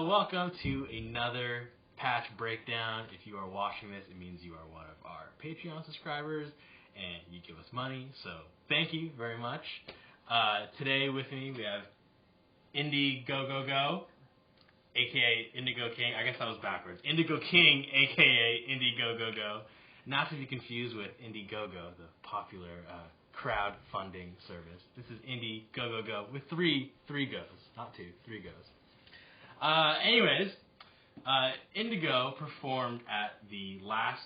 Welcome to another patch breakdown. If you are watching this, it means you are one of our Patreon subscribers and you give us money, so thank you very much. Today with me we have Indigogogo, aka Indigo King. I guess that was backwards. Indigo King, aka Indigogogo. Not to be confused with Indiegogo, the popular crowdfunding service. This is Indigogogo with three goes, not two, three goes. Anyways, Indigo performed at the last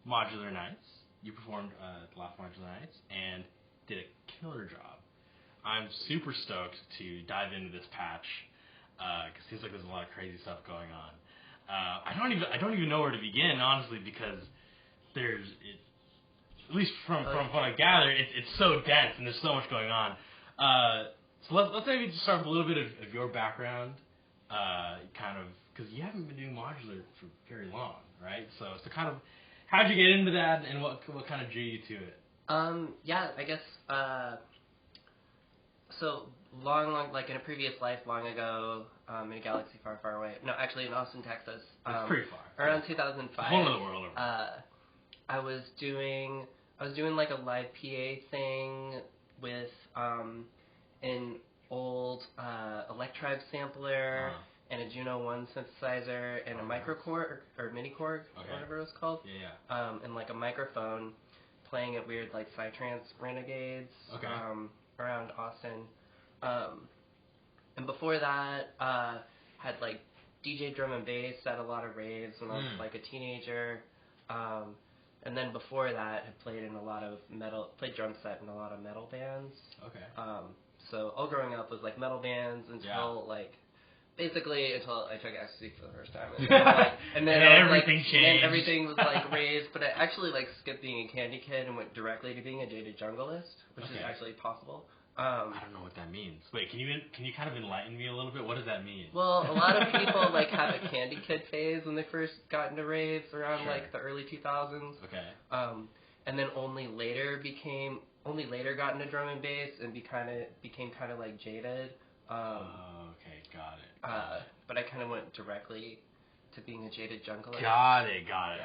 Modular Nights. You performed at the last Modular Nights and did a killer job. I'm super stoked to dive into this patch because it seems like there's a lot of crazy stuff going on. I don't even know where to begin, honestly, because at least from what I gather, it's so dense and there's so much going on. So let's maybe just start with a little bit of your background, kind of, because you haven't been doing modular for very long, right? So kind of, how'd you get into that, and what kind of drew you to it? Yeah, I guess, so long, like in a previous life, long ago, in a galaxy far, far away. No, actually in Austin, Texas. It's pretty far. Around 2005. Whole other world over. I was doing like a live PA thing with an old Electribe sampler and a Juno 1 synthesizer and a microKORG or mini Korg, whatever it was called. Yeah. And like a microphone, playing at weird like psytrance renegades around Austin. And before that, had like DJ drum and bass at a lot of raves when I was like a teenager. And then before that, had played in a lot of played drum set in a lot of metal bands. Okay. So all growing up was like metal bands until basically until I took ecstasy for the first time. And then everything changed. And then everything was like raised, but I actually like skipped being a candy kid and went directly to being a jaded junglist, which is actually possible. I don't know what that means. Wait, can you kind of enlighten me a little bit? What does that mean? Well, a lot of people like have a candy kid phase when they first got into raves around like the early 2000s. Okay. And then only later got into drum and bass and became kind of like jaded. Okay, got it. But I kind of went directly to being a jaded junglist. Got it. Yeah.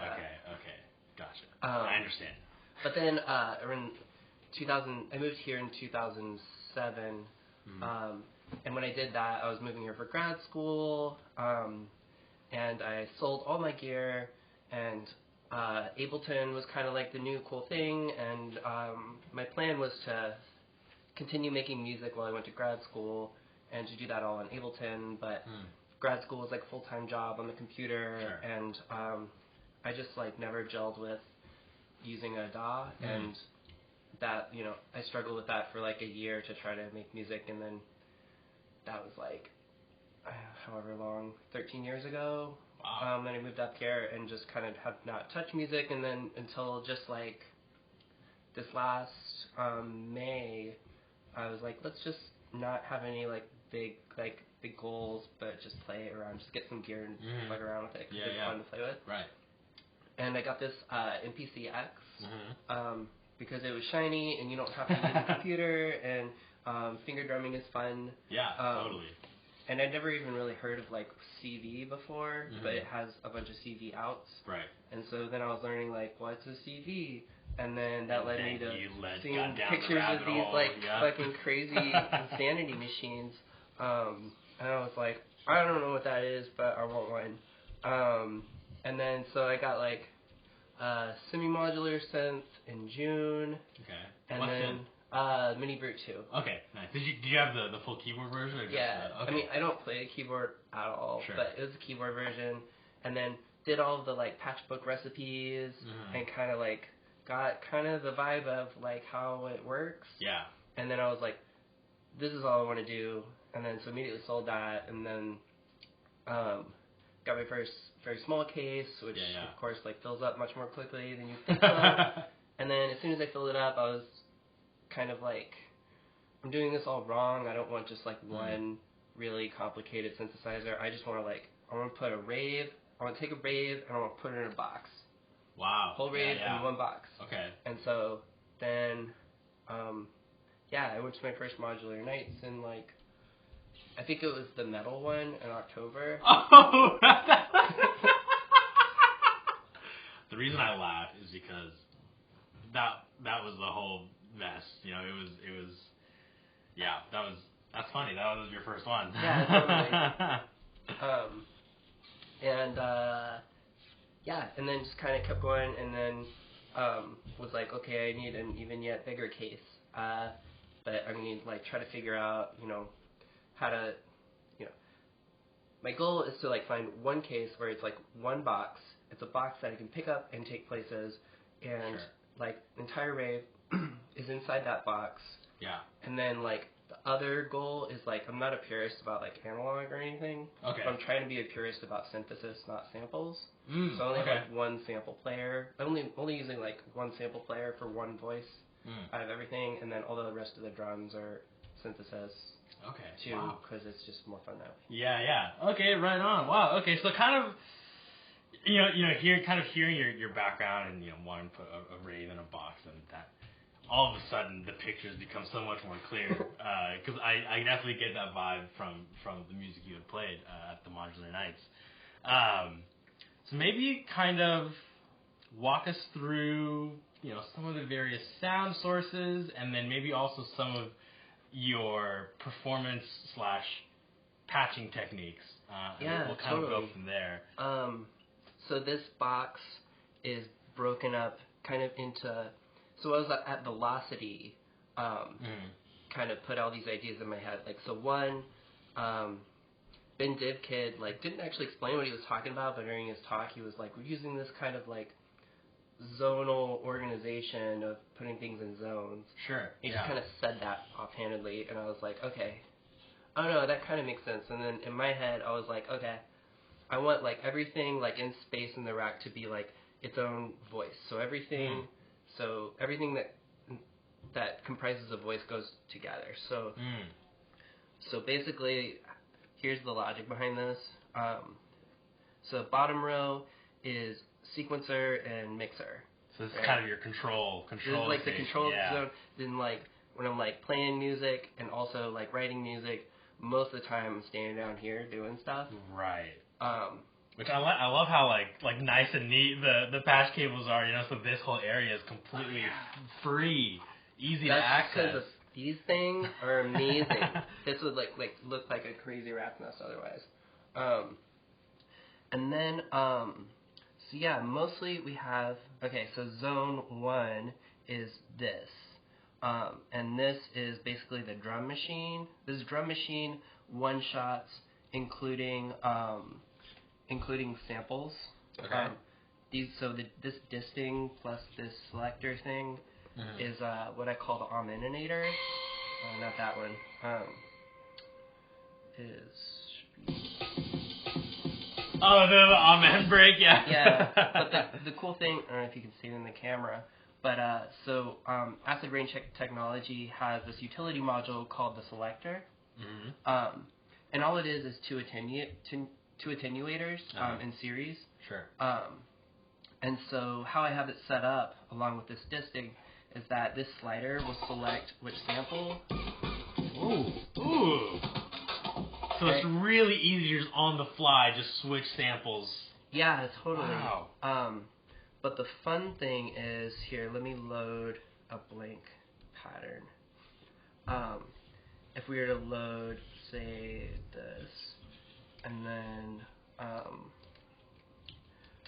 Okay, gotcha. I understand. But then around 2000, I moved here in 2007, and when I did that, I was moving here for grad school, and I sold all my gear, and Ableton was kind of like the new cool thing, and my plan was to continue making music while I went to grad school, and to do that all on Ableton, but grad school was like a full-time job on the computer, and I just like never gelled with using a DAW, and that, I struggled with that for like a year to try to make music, and then that was like, however long, 13 years ago. Wow. Then I moved up here and just kind of have not touched music, and then until just like this last May, I was like, let's just not have any like big goals, but just play around, just get some gear and fuck around with it, because it's fun to play with. Right. And I got this MPC-X, because it was shiny, and you don't have to use a computer, and finger drumming is fun. Yeah, totally. And I'd never even really heard of like CV before, but it has a bunch of CV outs. Right. And so then I was learning like, what's a CV? And then that led me to seeing pictures of these like fucking crazy insanity machines. And I was like, I don't know what that is, but I want one. And then so I got like semi-modular synth in June. Okay. And What then synth? Mini Brute 2. Okay, nice. Did you have the full keyboard version? Or just I mean, I don't play a keyboard at all, but it was a keyboard version. And then did all of the like patchbook recipes and kind of like got kind of the vibe of like how it works. Yeah. And then I was like, this is all I want to do. And then so immediately sold that, and then got my first very small case, which of course like fills up much more quickly than you think so. And then as soon as I filled it up, I was kind of like, I'm doing this all wrong. I don't want just like one really complicated synthesizer. I just want to like, I want to put a rave. I want to take a rave and I want to put it in a box. Wow. Whole rave in one box. Okay. And so then, I went to my first Modular Nights in like I think it was the metal one in October. Oh! The reason I laugh is because that was the whole mess. You know, it was yeah, that's funny. That was your first one. Yeah, totally. And then just kind of kept going, and then was like, okay, I need an even yet bigger case. But I'm going to, like, try to figure out, you know, how to, you know, my goal is to, like, find one case where it's, like, one box. It's a box that I can pick up and take places, and, like, the entire rave is inside that box. Yeah. And then, like, the other goal is, like, I'm not a purist about, like, analog or anything. Okay. But I'm trying to be a purist about synthesis, not samples. So I only have, like, one sample player. I'm only using, like, one sample player for one voice out of everything, and then all the rest of the drums are synthesis. Okay. Too, because it's just more fun that way. Yeah. Okay, right on. Wow. Okay, so kind of, you know, hearing your background and, you know, wanting to put a rave in a box, and that all of a sudden the pictures become so much more clear. Because I definitely get that vibe from the music you had played at the Modular Nights. So maybe kind of walk us through, you know, some of the various sound sources, and then maybe also some of your performance / patching techniques. Yeah, we'll kind of go from there. So this box is broken up kind of into. So I was at Velocity, kind of put all these ideas in my head. Like, so one, DivKid, like, didn't actually explain what he was talking about, but during his talk, he was like, we're using this kind of, like, zonal organization of putting things in zones. Sure. He just kind of said that offhandedly, and I was like, okay. Oh, no, that kind of makes sense. And then in my head, I was like, okay, I want, like, everything, like, in space in the rack to be, like, its own voice. So everything that comprises a voice goes together. So basically, here's the logic behind this. So bottom row is sequencer and mixer. So this is kind of your control. This is like station. the control zone. Then, like, when I'm, like, playing music and also, like, writing music, most of the time I'm standing down here doing stuff. Right. Which I love how like nice and neat the patch cables are, you know, so this whole area is completely free, easy to access. Because these things are amazing. This would like look like a crazy rat nest otherwise. And then so yeah, mostly we have so zone 1 is this. And this is basically the drum machine. This drum machine one shots including samples. Okay. This disting plus this selector thing is what I call the aminator. Not that one. The amen break, yeah. Yeah. But the cool thing, I don't know if you can see it in the camera, but Acid Rain Technology has this utility module called the selector. Mm-hmm. And all it is two attenuators in series. Sure. And so how I have it set up, along with this disting, is that this slider will select which sample. Ooh. So it's really easy to just on the fly just switch samples. Yeah, totally. Wow. But the fun thing is, here, let me load a blank pattern. If we were to load, say, this, and then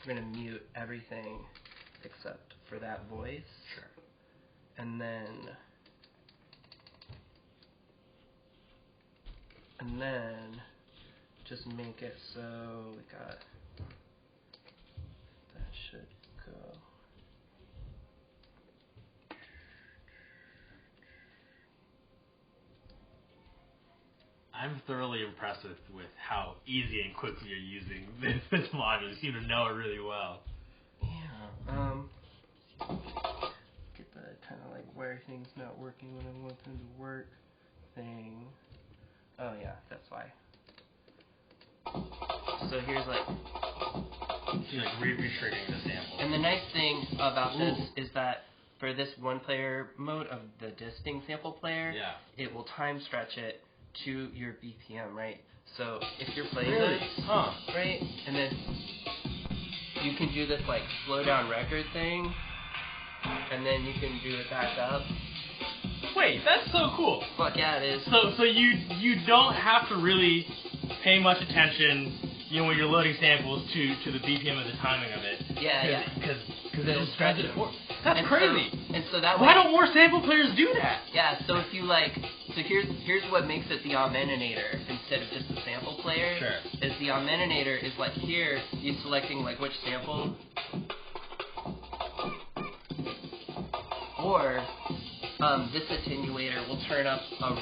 we're going to mute everything except for that voice. Sure. And then just make it so we got, that should go. I'm thoroughly impressed with how easy and quickly you're using this module. You seem to know it really well. Yeah. Get the kind of like where things not working when I want them to work thing. Oh yeah, that's why. So here's like. So you're like retriggering the sample. And the nice thing about this is that for this one player mode of the disting sample player, it will time stretch it to your BPM, right? So if you're playing Really? this, Huh. right, and then you can do this like slow down record thing, and then you can do it back up. Wait, that's so cool. Fuck yeah, it is. So you don't have to really pay much attention, when you're loading samples to the BPM and the timing of it. Yeah. Because it'll stretch it for. That's crazy. So that way. Why don't more sample players do that? Yeah. So if you so here's what makes it the augmentator instead of just the sample player. Sure. Is the augmentator is like here you're selecting like which sample. Or this attenuator will turn up a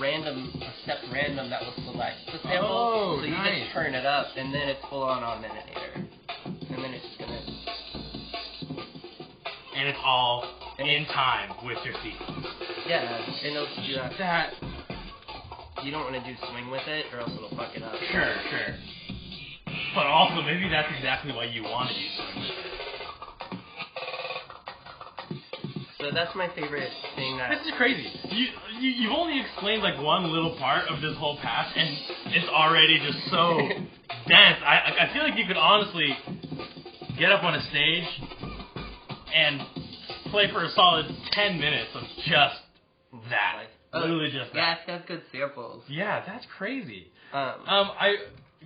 step random that will select the sample. Oh, so you nice. just turn it up, and then it's full on augmentator, and then it's just gonna. And it's all in time with your sequence. Yeah, and it'll do that. You don't want to do swing with it, or else it'll fuck it up. Sure. But also, maybe that's exactly why you want to do swing with it. So that's my favorite thing. This is crazy. You've only explained like one little part of this whole patch, and it's already just so dense. I feel like you could honestly get up on a stage and play for a solid 10 minutes of just that. Literally just that. Yeah, it has good samples. Yeah, that's crazy. I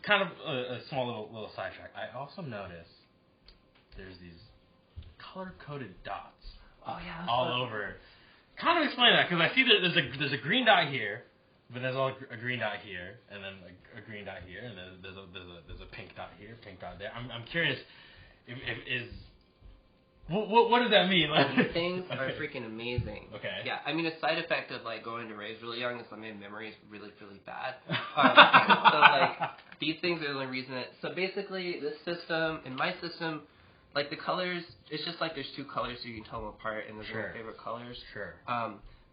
kind of a small little sidetrack. I also noticed there's these color-coded dots. Oh yeah. All over. Kind of explain that, because I see that there's a green dot here, but there's a green dot here, and then a green dot here, and then there's a pink dot here, pink dot there. I'm curious if what does that mean? These things are freaking amazing. Okay. Yeah, I mean a side effect of like going to raves really young is that my memory is really bad. So like these things are the only reason that. So basically, this system in my system. Like the colors, it's just like there's two colors so you can tell them apart, and those are my favorite colors. Sure.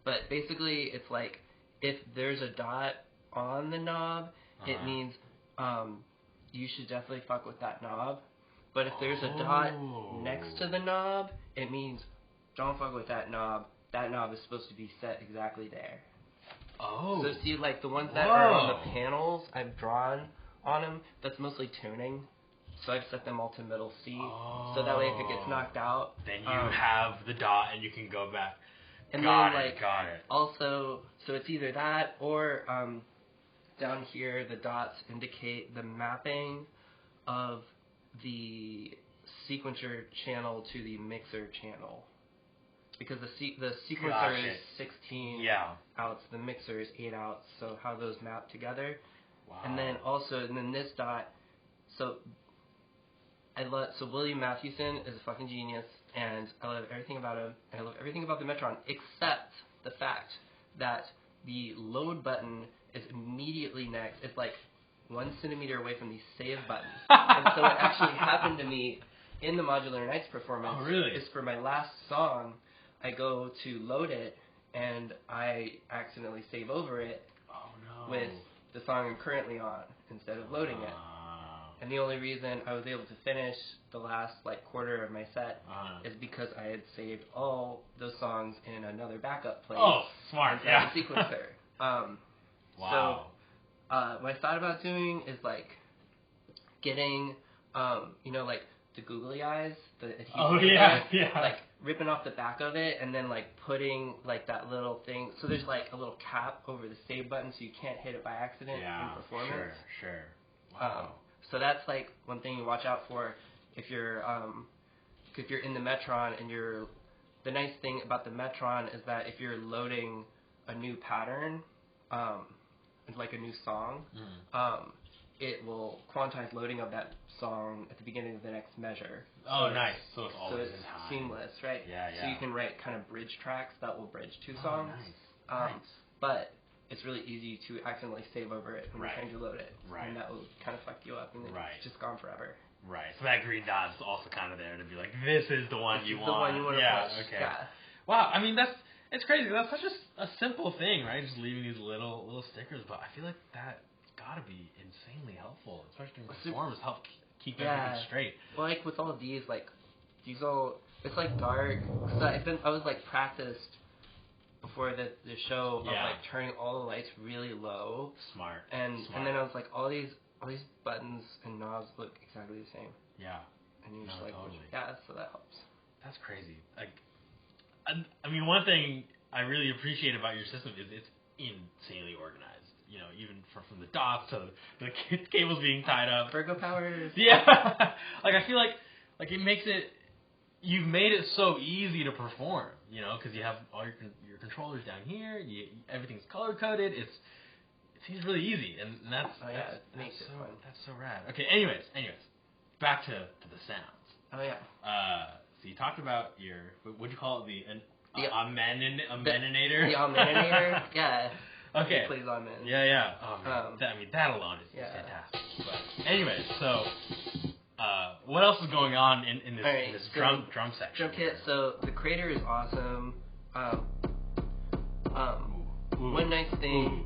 But basically, it's like if there's a dot on the knob, it means you should definitely fuck with that knob. But if there's a dot next to the knob, it means don't fuck with that knob. That knob is supposed to be set exactly there. Oh. So see, like the ones that are on the panels, I've drawn on them. That's mostly tuning. So I've set them all to middle C, so that way if it gets knocked out, then you have the dot and you can go back. And got then it. Also, so it's either that or down here the dots indicate the mapping of the sequencer channel to the mixer channel, because the sequencer is 16 outs, the mixer is 8 outs, so how those map together. Wow. And then this dot, so William Matthewson is a fucking genius, and I love everything about him, and I love everything about the Metron, except the fact that the load button is immediately next. It's like 1 centimeter away from the save button. And so what actually happened to me in the Modular Nights performance is for my last song, I go to load it, and I accidentally save over it with the song I'm currently on instead of loading it. And the only reason I was able to finish the last quarter of my set is because I had saved all those songs in another backup place. Oh, smart! Yeah. The sequencer. So what I thought about doing is getting, the googly eyes, the adhesive. Oh yeah. Ripping off the back of it and then putting that little thing. So there's a little cap over the save button so you can't hit it by accident in performance. Sure. Wow. So that's one thing you watch out for if you're in the Metron, and the nice thing about the Metron is that if you're loading a new pattern, like a new song, it will quantize loading of that song at the beginning of the next measure. Oh, nice. So it's always in time. Seamless, right? Yeah. So you can write kind of bridge tracks that will bridge two songs. Nice. But it's really easy to accidentally save over it when you're trying to load it. Right. And that will kind of fuck you up, and it's just gone forever. Right. So that green dot is also kind of there to be like, this is the one you want. The one you want to push. Okay. Yeah. Wow. I mean, it's crazy. That's such a simple thing, right? Just leaving these little stickers, but I feel like that's got to be insanely helpful, especially in performance, help keep everything straight. Well, with all of these, it's dark. Because I was practiced before the show of Yeah. like turning all the lights really low. Smart. And then I was like, all these buttons and knobs look exactly the same. Yeah. And you're just like, totally. yeah, so that helps. That's crazy. Like, I mean, one thing I really appreciate about your system is it's insanely organized. You know, even from the dots to the cables being tied up. Virgo powers. Yeah. Like, I feel like it makes it. You've made it so easy to perform. You know, because you have all your controllers down here. Everything's color coded. It seems really easy, and that's it makes it fun. That's so rad. Okay. Anyways, back to the sounds. Oh yeah. So you talked about your what'd you call it, the amaninator? The amaninator. Yeah. Okay. It plays amen. Yeah. Oh man, that alone is fantastic. But anyways, so what else is going on in this drum section? Drum kit. So the Crater is awesome. One nice thing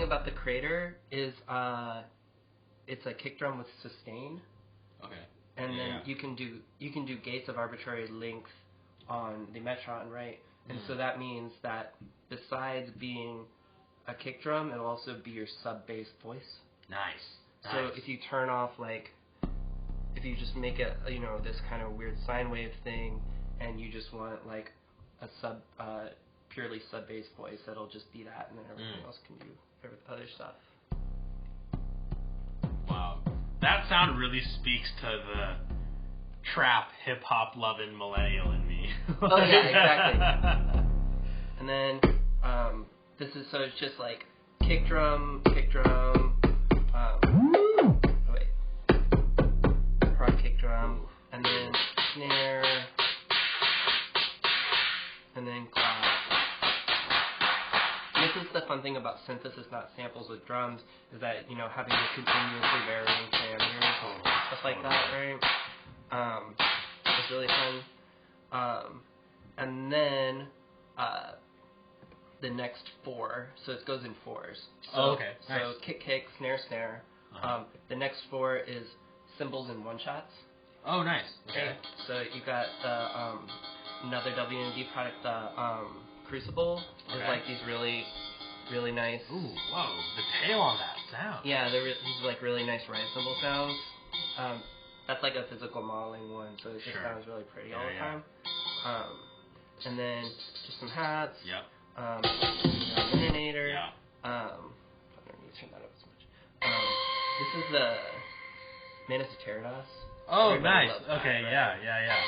about the Crater is it's a kick drum with sustain. Okay. And then you can do gates of arbitrary length on the Metron, right? And so that means that besides being a kick drum, it'll also be your sub-bass voice. Nice. So if you turn off, like, if you just make it, you know, this kind of weird sine wave thing, and you just want, like, a purely sub-bass voice, that'll just be that, and then everything else can do other stuff. Wow. That sound really speaks to the trap, hip-hop loving millennial in me. Oh, yeah, exactly. And then, so it's just like kick drum, prod kick drum, and then snare, and then clap. And this is the fun thing about synthesis, not samples with drums, is that, you know, having the continuously varying parameters, stuff like that, right? It's really fun. And then the next four, so it goes in fours. So, okay. Nice. So kick, snare. The next four is cymbals and one shots. Oh, nice. Okay. So you got another W&D product, the Crucible. Is like these really, really nice. Ooh, whoa! The tail on that sound. Yeah, these like really nice ride cymbal sounds. That's like a physical modeling one, so it just sounds really pretty all the time. And then just some hats. Yep. Eliminator. Yeah. I don't need to turn that up as much. This is the Manus Pterodos. Oh, Everybody nice. loves that, Okay, right? yeah.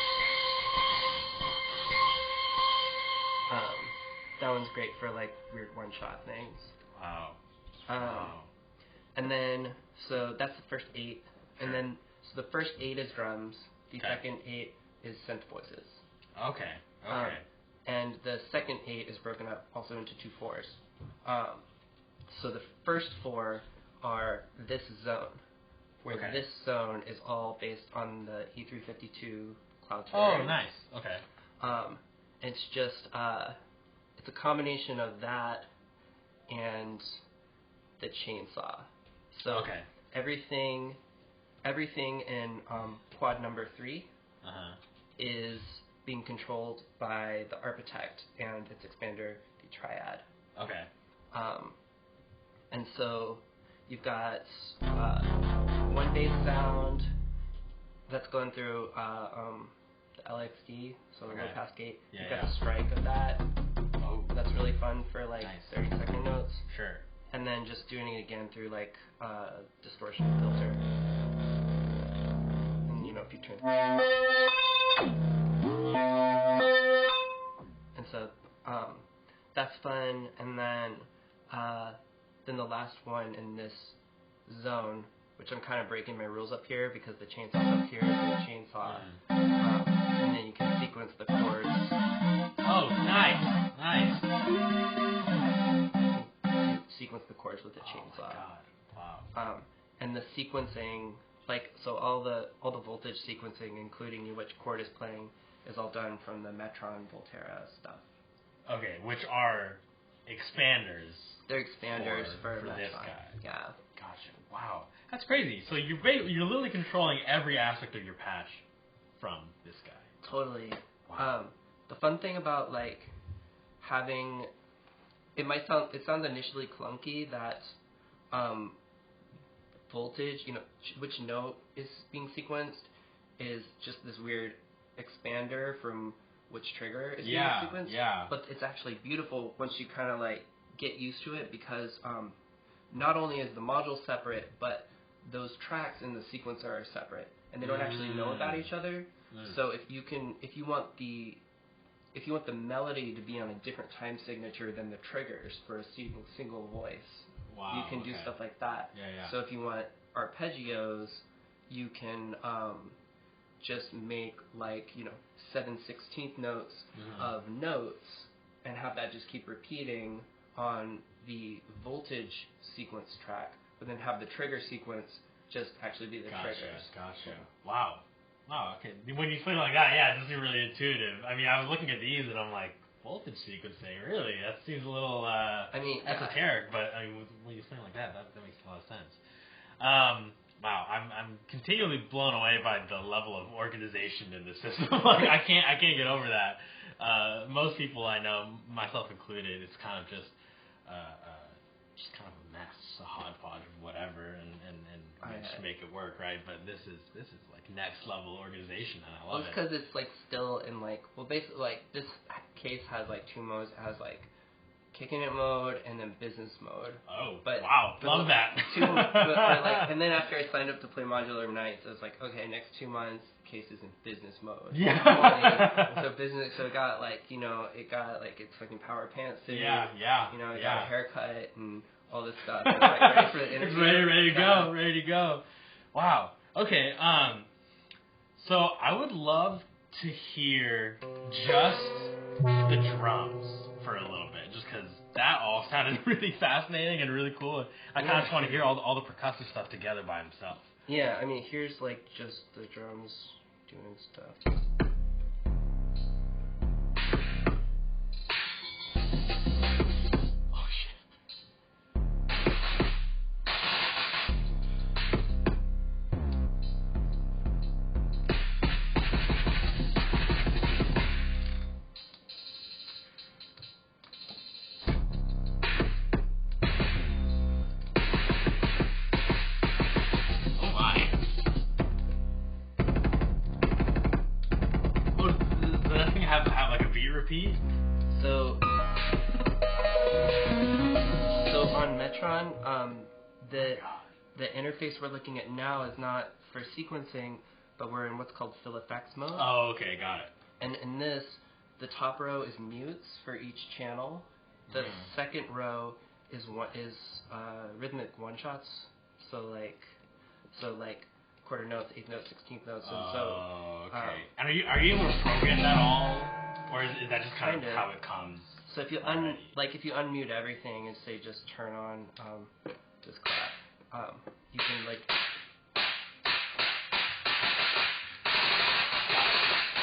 That one's great for like weird one-shot things. Wow. And then, so that's the first 8. And then, so the first 8 is drums. The second 8 is synth voices. Okay. And the second 8 is broken up also into 2 fours. So the first 4 are this zone, where this zone is all based on the E352 cloud terrain. Oh, nice. Okay. It's just it's a combination of that and the chainsaw. So everything in quad number 3 is being controlled by the architect and its expander, the triad. Okay. And so you've got one bass sound that's going through the LXD, so the low pass gate. Yeah, you've got a strike of that. Oh. That's really fun for like 30-second notes. Sure. And then just doing it again through like distortion filter. And you know, if you turn. And so that's fun. And then the last one in this zone, which I'm kind of breaking my rules up here because the chainsaw's up here, so the chainsaw. And then you can sequence the chords. Oh, nice. Sequence the chords with the chainsaw. Oh my God. Wow. And the sequencing, like, so all the voltage sequencing, including which chord is playing, is all done from the Metron Volterra stuff. Okay, which are expanders. They're expanders for this Metron. guy. Yeah. Gotcha. Wow, that's crazy. So you're literally controlling every aspect of your patch from this guy. Totally. Wow. the fun thing about like having it sounds initially clunky that voltage, which note is being sequenced is just this weird expander from which trigger is being sequenced. Yeah. But it's actually beautiful once you kind of like get used to it because not only is the module separate, but those tracks in the sequencer are separate, and they don't actually know about each other. So if you want the melody to be on a different time signature than the triggers for a single voice, you can do stuff like that. Yeah. So if you want arpeggios, you can just make like 7/16 notes of notes and have that just keep repeating on the voltage sequence track, but then have the trigger sequence just actually be the triggers. Gotcha. Wow. Okay. When you explain it like that, it doesn't seem really intuitive. I mean, I was looking at these and I'm like, voltage sequencing, really? That seems a little esoteric, but I mean, when you explain it like that makes a lot of sense. Wow, I'm continually blown away by the level of organization in this system. Like, I can't get over that. Most people I know, myself included, it's kind of just kind of a mess, a hodgepodge of whatever, and just make it work, right? But this is like next level organization, and I love it. It's because it's like still in like basically like this case has like two modes. It has like kicking it mode and then business mode. Oh, wow, love that. And then after I signed up to play Modular Nights, I was like, okay, next 2 months, case is in business mode. Yeah. So it got like its fucking power pantsuit. Yeah. It got a haircut and all this stuff. It's like ready for the interview. It's ready to go. Wow. Okay. So I would love to hear just the drums for a little bit, just because that all sounded really fascinating and really cool. I kind of just want to hear all the percussive stuff together by himself. Yeah, I mean, here's like just the drums doing stuff. The interface we're looking at now is not for sequencing, but we're in what's called fill effects mode. Oh, okay, got it. And in this, the top row is mutes for each channel. The second row is rhythmic one shots. So like quarter notes, eighth notes, 16th notes, and okay. And are you able to program that all, or is that just kind of how it comes? So if you unmute everything and say just turn on this clap, you can like,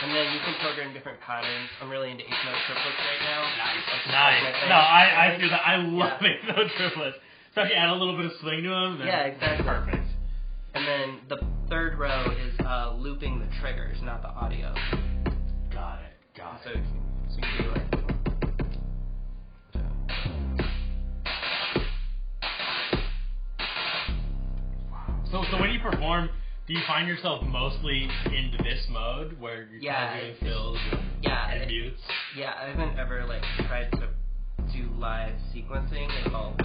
and then you can program different patterns. I'm really into eighth note triplets right now. Nice. No, I feel that. I love eighth note triplets. So if you add a little bit of swing to them, then exactly. Perfect. And then the third row is looping the triggers, not the audio. Got it. So you can do like. So when you perform, do you find yourself mostly into this mode where you're kind of doing fills and mutes? Yeah, I haven't ever like tried to do live sequencing. It's all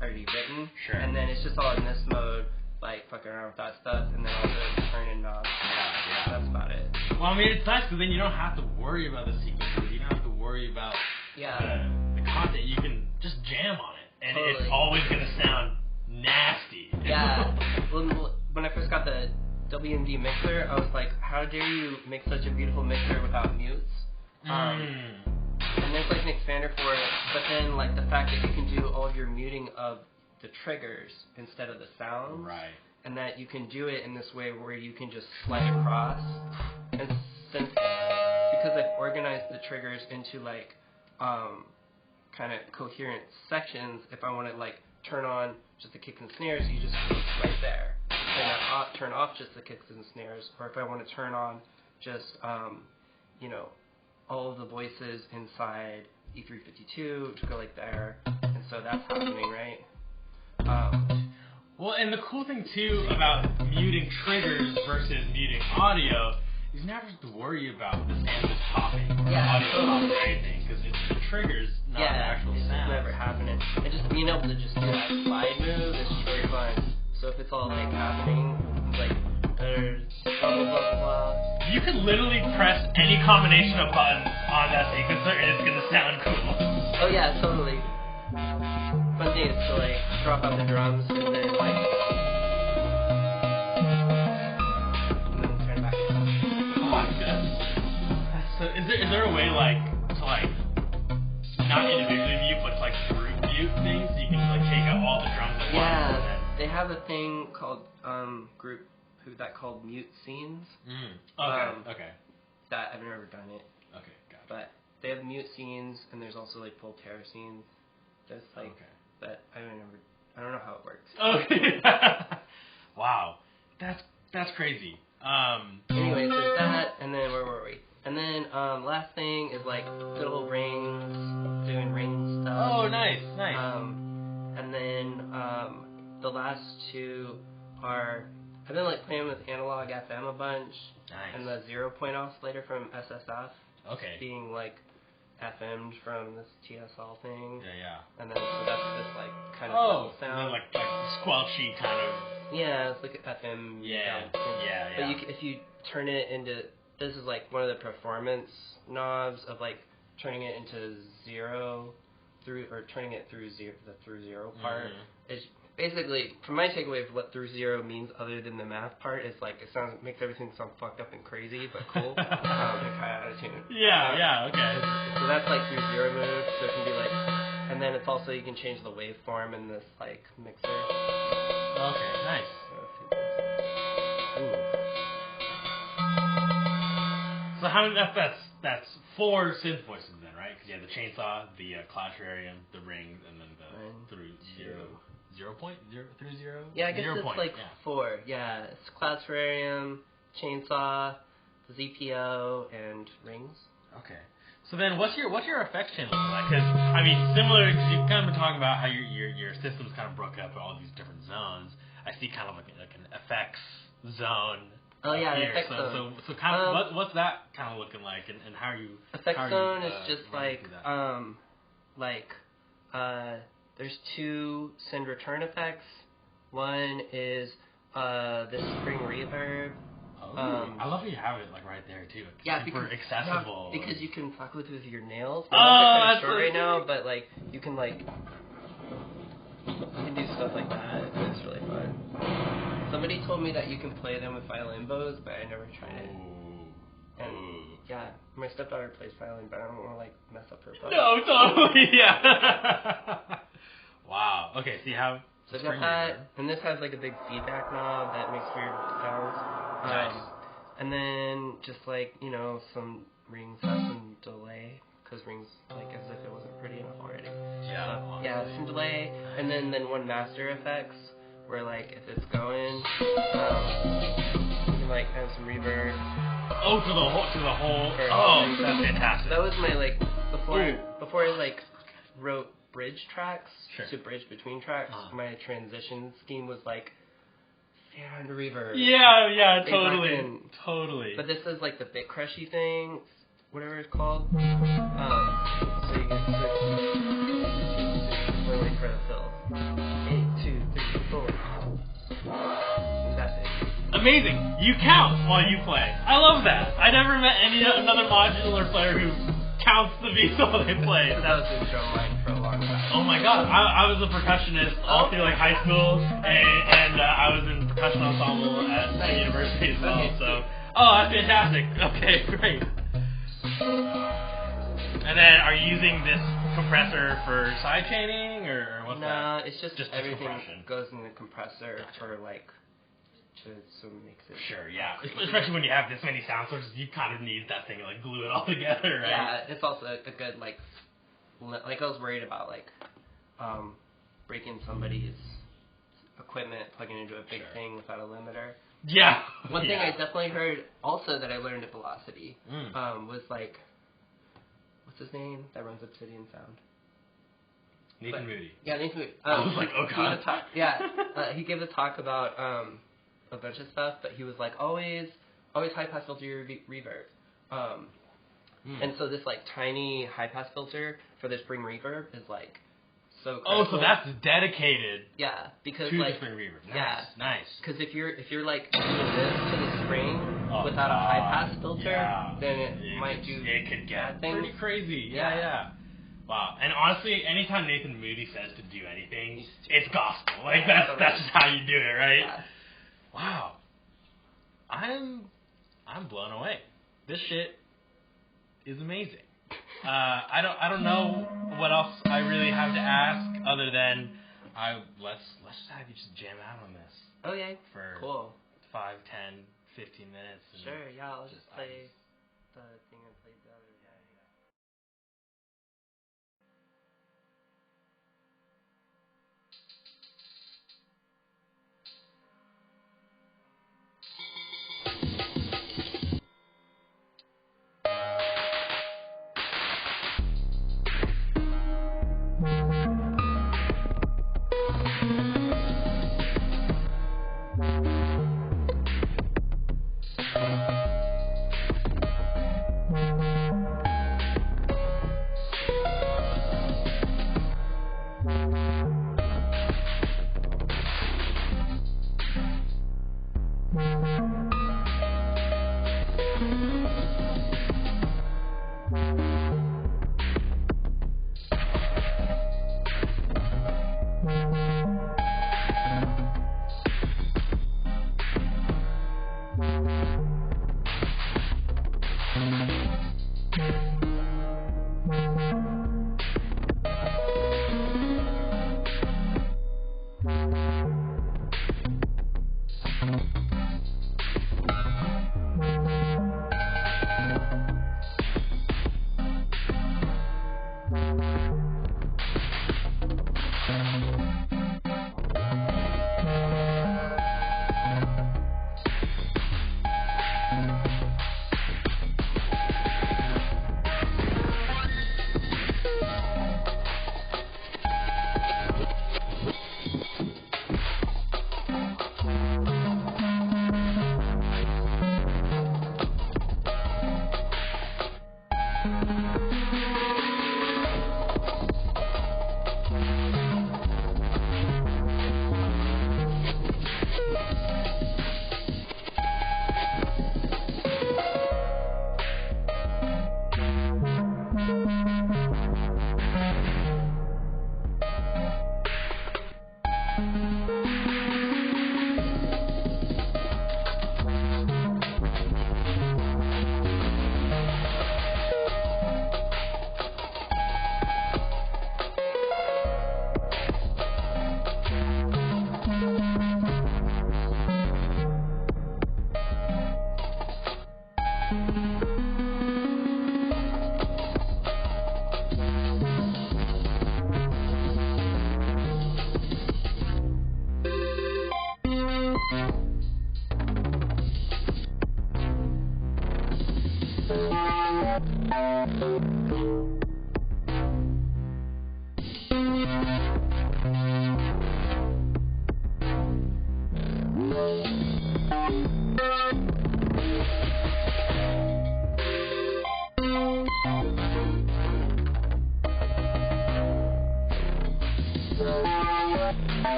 already written. Sure. And then it's just all in this mode, like fucking around with that stuff, and then also turning knobs. Yeah. That's about it. Well, I mean, it's nice because then you don't have to worry about the sequences. You don't have to worry about the content. You can just jam on it, and it's always going to sound nasty. Yeah. Well, when I first got the WMD mixer, I was like, how dare you make such a beautiful mixer without mutes? And there's like an expander for it, but then like the fact that you can do all of your muting of the triggers instead of the sounds. Right. And that you can do it in this way where you can just slide across. And because I've organized the triggers into like kind of coherent sections, if I want to like turn on just the kicks and snares, you just click right there. Turn off just the kicks and snares, or if I want to turn on just all of the voices inside E352 to go like there, and so that's happening, right? Well, and the cool thing too about muting triggers versus muting audio is you never have to worry about the samples popping or audio popping or anything, because it's the triggers, not the actual it's sound. just never happening. And just being able to just do that slide move is just really fun. So if it's all like happening, like there's blah blah blah blah. You can literally press any combination of buttons on that sequencer and it's gonna sound cool. Oh yeah, totally. Fun thing is to like drop out the drums and then like and then turn back. Oh my goodness. So is there a way like to like not individually mute but to like group mute things so you can like take out all the drums at once? Yeah, they have a thing called called mute scenes. Okay. That I've never done it. Okay, gotcha. But they have mute scenes and there's also like Voltaire scenes. That's like that I don't know how it works. Okay. Wow. That's crazy. Anyways, there's that, and then where were we? And then last thing is like fiddle rings, doing ring stuff. Oh, nice. And then the last two are I've been like playing with analog FM a bunch. Nice. And the 0-point oscillator from SSF. Okay. Being like FM'd from this TSL thing. Yeah. And then so that's this like kind of sound. And then like squelchy kind of. Yeah, it's like an FM. Yeah. But if you turn it into, this is like one of the performance knobs of like turning it into zero turning it through zero, the through zero part. It's basically, from my takeaway of what through zero means other than the math part, is like it makes everything sound fucked up and crazy, but cool. And kind of out of tune. Okay. So that's like through zero move, so it can be like, and then it's also, you can change the waveform in this like mixer. Okay, nice. So how many? That's 4 synth voices then, right? Because you have the chainsaw, the clasharium, the rings, and then the through zero. 0.0 through zero. Yeah, I guess 0 it's point, like 4. Yeah, it's clasharium, chainsaw, the ZPO, and rings. Okay. So then, what's your effects channel like? Because I mean, similar. Because you've kind of been talking about how your system's kind of broke up in all these different zones. I see kind of like an effects zone. Oh yeah, here. effects zone. So kind of what's that kind of looking like, and how are you? Effects zone is just like there's 2 send return effects. One is this spring reverb. I love how you have it like right there too. It's super accessible. Yeah, because you can fuck with your nails. That's short right now, but like you can do stuff like that. It's really fun. Somebody told me that you can play them with violin bows, but I never tried it. And yeah, my stepdaughter plays violin, but I don't want to like mess up her bow. No, totally, yeah. Wow. Okay, so you have. So I got that, and this has like a big feedback knob that makes weird sounds. Nice. And then just like, some rings have some delay, because rings like as if it wasn't pretty enough already. Yeah, some delay, and then one master effects, where like if it's going, you can like have some reverb. Oh, to the whole. Oh, that's fantastic. That was my like before I like wrote bridge tracks to bridge between tracks. My transition scheme was like and reverb. Yeah, totly. But this is like the bit crushy thing, whatever it's called. So you can wait for the fill. 8, 2, 3, 4. That's it. Amazing. You count while you play. I love that. I never met another modular player who counts the beats while they play. That was in drum line for a long time. Oh my god, I was a percussionist all through like high school, and I was in percussion ensemble at university as well. So, that's fantastic. Okay, great. And then, are you using this compressor for side chaining, or what's that? No, it's just everything compression. goes in the compressor for like. So it makes it sure, yeah. Especially when you have this many sound sources, you kind of need that thing to like glue it all together, right? Yeah, it's also a good like I was worried about like breaking somebody's equipment, plugging into a big thing without a limiter. Yeah. One thing I definitely heard also that I learned at Velocity was like what's his name that runs Obsidian Sound? Nathan Moody. Yeah, Nathan Moody. I was like, oh god. He gave a talk about a bunch of stuff, but he was like, always high pass filter your reverb. And so this like tiny high pass filter for this spring reverb is like so critical. Oh, so that's dedicated. Yeah, because to like the spring reverb. Nice, yeah, nice. Because if you're like doing this to the spring without a high pass filter, then it might do it could get things. pretty crazy. Yeah. Wow. And honestly, anytime Nathan Moody says to do anything, it's gospel. Like that's just how you do it, right? Yeah. Wow. I'm blown away. This shit is amazing. I don't know what else I really have to ask other than let's just have you just jam out on this. Okay. For cool. 5, 10, 15 minutes. Sure. Yeah. I'll just play the thing I played the other day.